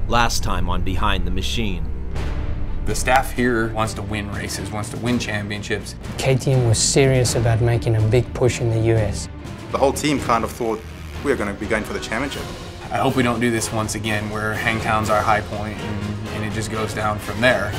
last time on Behind the Machine. The staff here wants to win races, wants to win championships. KTM was serious about making a big push in the US. The whole team kind of thought we were going to be going for the championship. I hope we don't do this once again where Hangtown's our high point and it just goes down from there.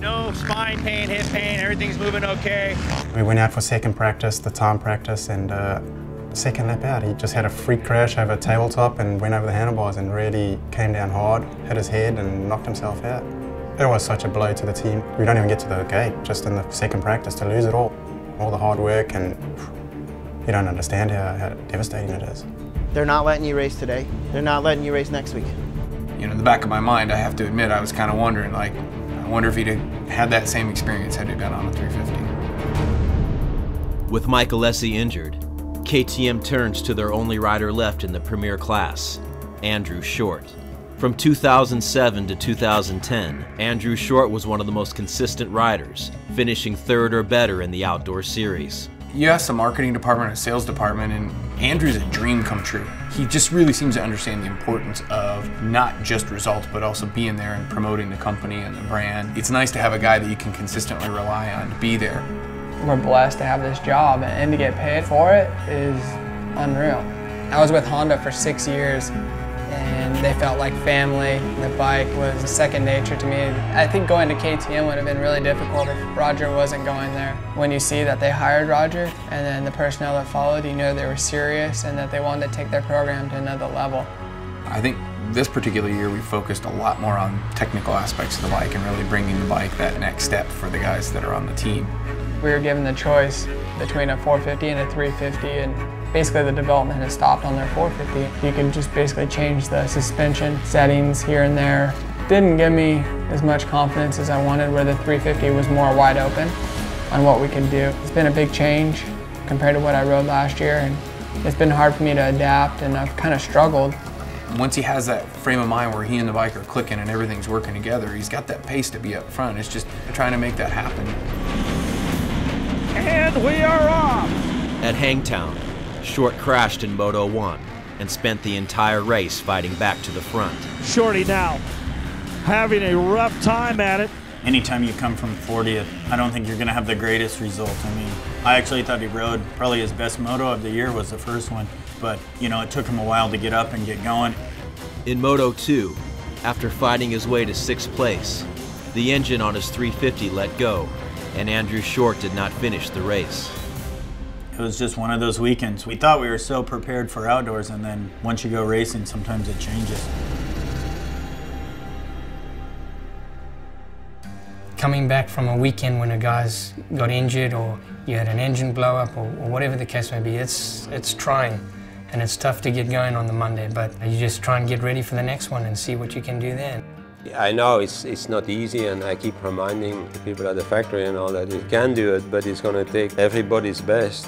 No spine pain, hip pain, everything's moving okay. We went out for second practice, the time practice, and second lap out, he just had a freak crash over a tabletop and went over the handlebars and really came down hard, hit his head and knocked himself out. It was such a blow to the team. We don't even get to the gate, just in the second practice, to lose it all. All the hard work, and you don't understand how devastating it is. They're not letting you race today. They're not letting you race next week. You know, in the back of my mind, I have to admit, I was kind of wondering, like, I wonder if he'd have had that same experience had he been on a 350. With Mike Alessi injured, KTM turns to their only rider left in the Premier class, Andrew Short. From 2007 to 2010, Andrew Short was one of the most consistent riders, finishing third or better in the outdoor series. You ask the marketing department or sales department, and Andrew's a dream come true. He just really seems to understand the importance of not just results, but also being there and promoting the company and the brand. It's nice to have a guy that you can consistently rely on to be there. We're blessed to have this job, and to get paid for it is unreal. I was with Honda for 6 years, and they felt like family. The bike was second nature to me. I think going to KTM would have been really difficult if Roger wasn't going there. When you see that they hired Roger, and then the personnel that followed, you know they were serious and that they wanted to take their program to another level. I think this particular year we focused a lot more on technical aspects of the bike and really bringing the bike that next step for the guys that are on the team. We were given the choice between a 450 and a 350, and basically the development has stopped on their 450. You can just basically change the suspension settings here and there. Didn't give me as much confidence as I wanted, where the 350 was more wide open on what we could do. It's been a big change compared to what I rode last year, and it's been hard for me to adapt, and I've kind of struggled. Once he has that frame of mind where he and the bike are clicking and everything's working together, he's got that pace to be up front. It's just trying to make that happen. And we are off! At Hangtown, Short crashed in Moto-X and spent the entire race fighting back to the front. Shorty now having a rough time at it. Anytime you come from 40th, I don't think you're going to have the greatest result. I mean, I actually thought he rode probably his best moto of the year was the first one, but you know, it took him a while to get up and get going. In Moto2, after fighting his way to 6th place, the engine on his 350 let go, and Andrew Short did not finish the race. It was just one of those weekends. We thought we were so prepared for outdoors, and then once you go racing, sometimes it changes. Coming back from a weekend when a guy's got injured, or you had an engine blow up, or whatever the case may be, it's trying. And it's tough to get going on the Monday, but you just try and get ready for the next one and see what you can do then. I know it's not easy, and I keep reminding the people at the factory and all that you can do it, but it's going to take everybody's best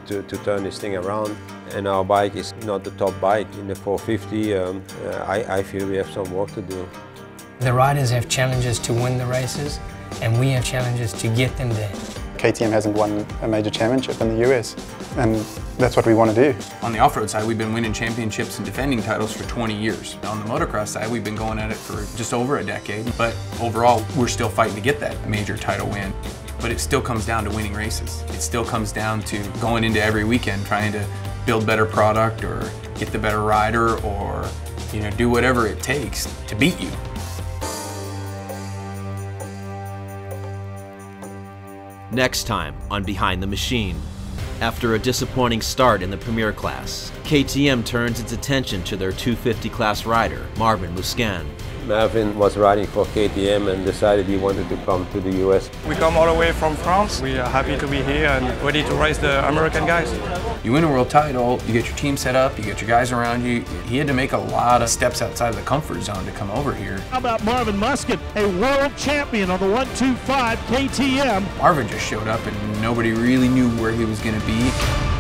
to turn this thing around. And our bike is not the top bike in the 450. I feel we have some work to do. The riders have challenges to win the races, and we have challenges to get them there. KTM hasn't won a major championship in the US, and that's what we want to do. On the off-road side, we've been winning championships and defending titles for 20 years. On the motocross side, we've been going at it for just over a decade, but overall, we're still fighting to get that major title win. But it still comes down to winning races. It still comes down to going into every weekend trying to build better product or get the better rider, or do whatever it takes to beat you. Next time on Behind the Machine. After a disappointing start in the Premier class, KTM turns its attention to their 250 class rider, Marvin Musquin. Marvin was riding for KTM and decided he wanted to come to the US. We come all the way from France. We are happy to be here and ready to race the American guys. You win a world title, you get your team set up, you get your guys around you. He had to make a lot of steps outside of the comfort zone to come over here. How about Marvin Musket, a world champion on the 125 KTM? Marvin just showed up and nobody really knew where he was going to be.